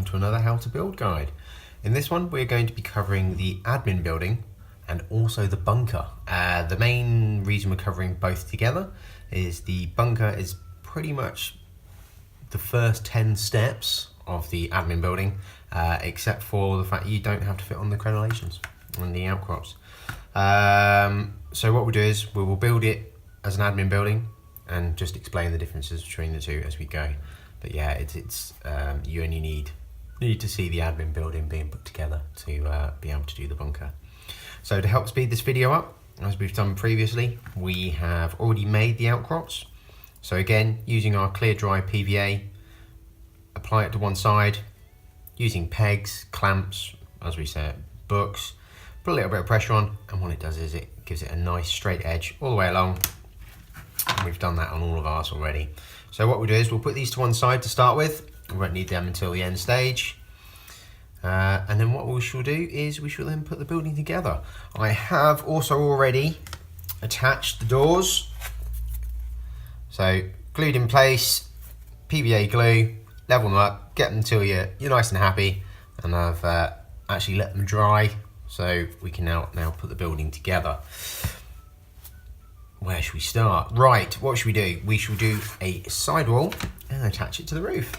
to another how to build guide. In this one we're going to be covering the admin building and also the bunker. The main reason we're covering both together is the bunker is pretty much the first 10 steps of the admin building, except for the fact you don't have to fit on the crenellations and the outcrops. So what we'll do is we will build it as an admin building and just explain the differences between the two as we go. But yeah, it's you only need to see the admin building being put together to be able to do the bunker. So to help speed this video up, as we've done previously, we have already made the outcrops. So again, using our clear dry PVA, apply it to one side, using pegs, clamps, as we said, books, put a little bit of pressure on, and what it does is it gives it a nice straight edge all the way along. And we've done that on all of ours already. So what we'll do is we'll put these to one side to start with. We won't need them until the end stage. And then what we shall do is we shall then put the building together. I have also already attached the doors. So glued in place, PVA glue, level them up, get them until you're nice and happy. And I've actually let them dry, so we can now put the building together. Where should we start? Right, what should we do? We shall do a sidewall and attach it to the roof.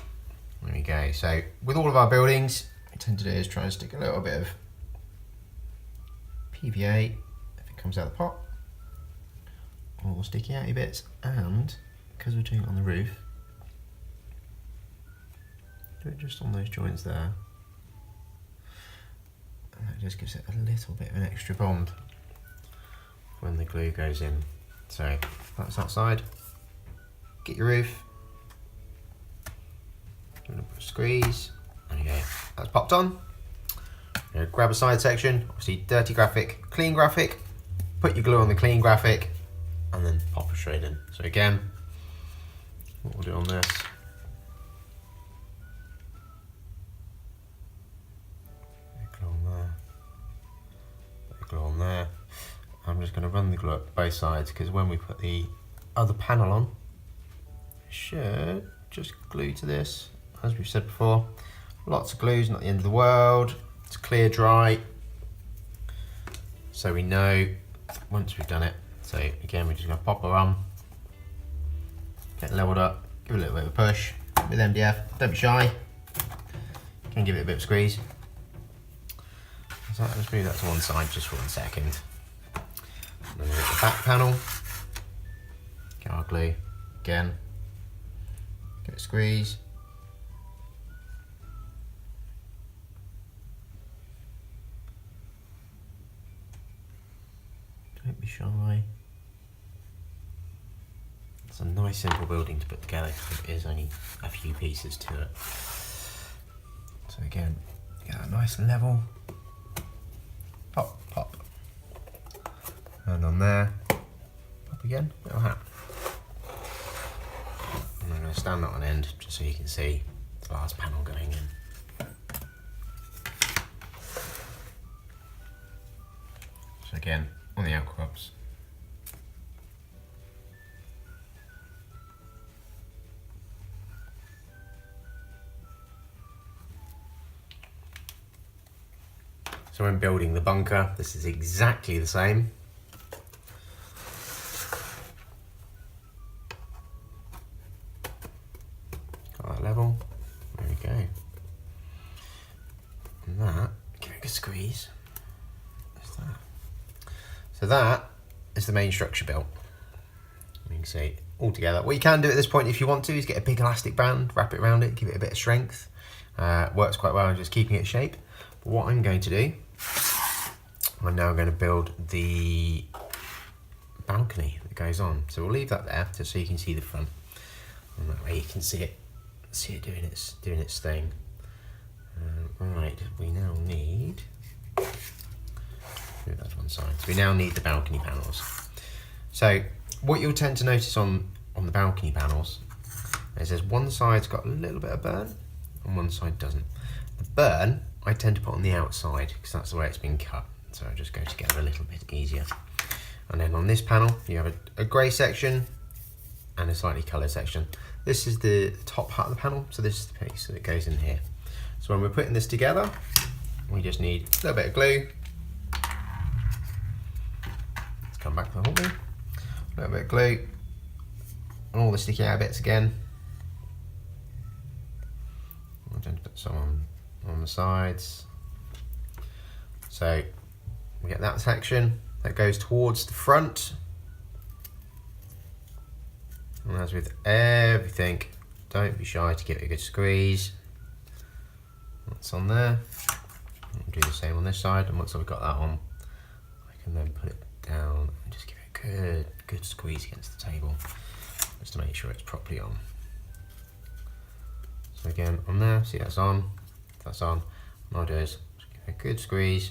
There we go. So with all of our buildings, what we tend to do is try and stick a little bit of PVA if it comes out of the pot, or sticky outy bits, and because we're doing it on the roof, do it just on those joints there, and that just gives it a little bit of an extra bond when the glue goes in. So that's that side. Get your roof, give it a squeeze. There you go. That's popped on. Grab a side section, obviously dirty graphic, clean graphic. Put your glue on the clean graphic, and then pop it straight in. So again, what we'll do on this, glue on there, glue on there. I'm just going to run the glue up both sides, because when we put the other panel on, it should just glue to this. As we've said before, lots of glue is not the end of the world. It's clear dry, so we know once we've done it. So again, we're just going to pop her on, get leveled up, give it a little bit of a push with MDF. Don't be shy. You can give it a bit of a squeeze. So let's move that to one side just for 1 second. And then we'll get the back panel. Get our glue again. Give it a squeeze. Don't be shy. It's a nice simple building to put together because it is only a few pieces to it. So again, get that nice and level. Pop, pop. And on there, pop again, little hat. And I'm going to stand that on end just so you can see the last panel going in. So again, on the outcrops. So when building the bunker, this is exactly the same. Got that level, there we go. And that, give it a good squeeze. There's that. So that is the main structure built. You can see all together. What you can do at this point if you want to is get a big elastic band, wrap it around it, give it a bit of strength. Works quite well in just keeping it shape. But what I'm going to do, I'm now going to build the balcony that goes on. So we'll leave that there just so you can see the front. And that way you can see it doing its thing. Right, we now need, move that to one side. So we now need the balcony panels. So what you'll tend to notice on the balcony panels is there's one side's got a little bit of burn and one side doesn't. The burn I tend to put on the outside because that's the way it's been cut. So it just goes together a little bit easier. And then on this panel, you have a grey section and a slightly coloured section. This is the top part of the panel, so this is the piece that goes in here. So when we're putting this together, we just need a little bit of glue. Let's come back to the whole thing. A little bit of glue. And all the sticky out bits again. I'm going to put some on the sides. So we get that section that goes towards the front. And as with everything, don't be shy to give it a good squeeze. That's on there. I'll do the same on this side, and once I've got that on, I can then put it down and just give it a good squeeze against the table, just to make sure it's properly on. So again, on there, see that's on, what I'll do is just give it a good squeeze,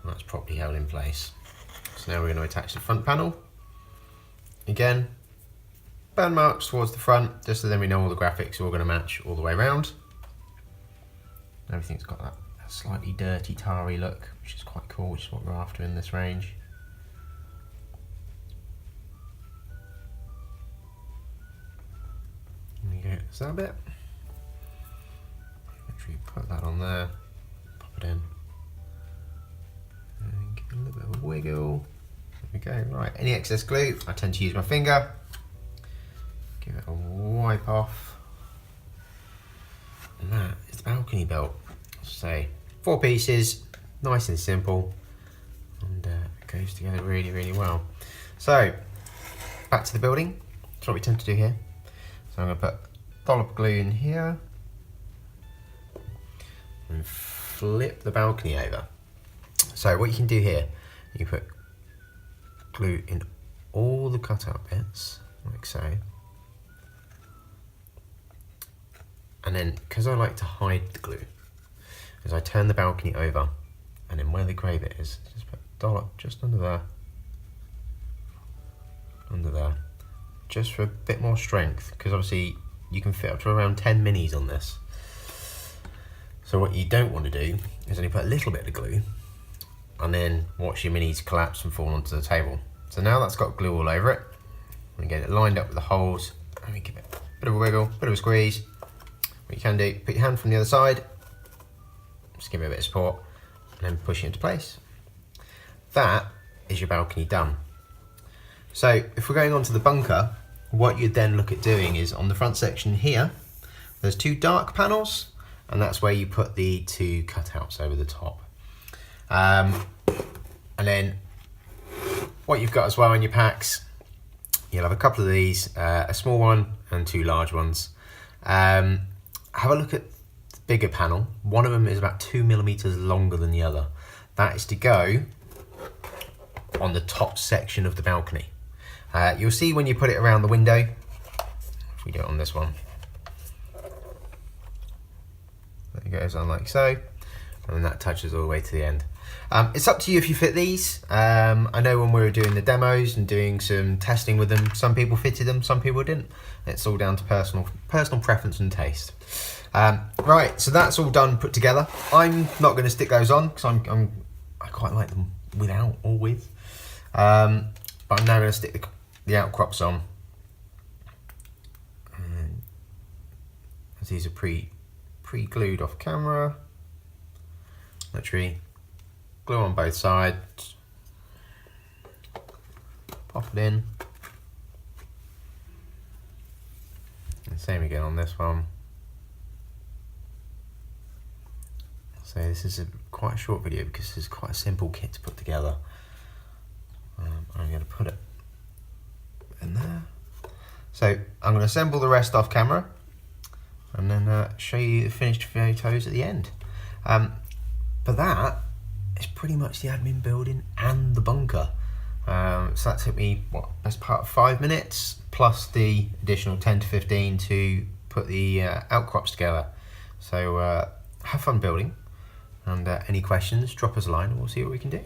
and that's properly held in place. So now we're going to attach the front panel. Again, burn marks towards the front, just so then we know all the graphics are all going to match all the way around. Everything's got that slightly dirty, tarry look, which is quite cool, which is what we're after in this range. There you go, that's that bit. Make sure you put that on there, pop it in, and give it a little bit of a wiggle. There we go, right, any excess glue, I tend to use my finger. Give it a wipe off. And that is the balcony belt. So 4 pieces, nice and simple, and it goes together really, really well. So back to the building. That's what we tend to do here. So I'm going to put a dollop of glue in here and flip the balcony over. So what you can do here, you put glue in all the cutout bits, like so. And then, because I like to hide the glue, is I turn the balcony over, and then where the grey bit is, just put a dollop just under there, just for a bit more strength, because obviously you can fit up to around 10 minis on this. So what you don't want to do is only put a little bit of glue, and then watch your minis collapse and fall onto the table. So now that's got glue all over it, we get it lined up with the holes, and we give it a bit of a wiggle, bit of a squeeze. What you can do, put your hand from the other side, just give it a bit of support, and then push it into place. That is your balcony done. So if we're going on to the bunker, what you'd then look at doing is on the front section here, there's 2 dark panels, and that's where you put the 2 cutouts over the top. And then what you've got as well in your packs, you'll have a couple of these, a small one and 2 large ones. Have a look at the bigger panel. One of them is about 2 millimeters longer than the other. That is to go on the top section of the balcony. You'll see when you put it around the window, if we do it on this one, it goes on like so, and then that touches all the way to the end. It's up to you if you fit these. I know when we were doing the demos and doing some testing with them, some people fitted them, some people didn't. It's all down to personal preference and taste. Right, so that's all done, put together. I'm not going to stick those on because I quite like them without or with. But I'm now going to stick the outcrops on. And as these are pre-glued off camera. Literally glue on both sides, pop it in, and same again on this one. So this is quite a short video because this is quite a simple kit to put together. I'm going to put it in there. So I'm going to assemble the rest off camera and then show you the finished photos at the end. But that is pretty much the admin building and the bunker. So that took me, best part of 5 minutes, plus the additional 10 to 15 to put the outcrops together. So have fun building, and any questions, drop us a line and we'll see what we can do.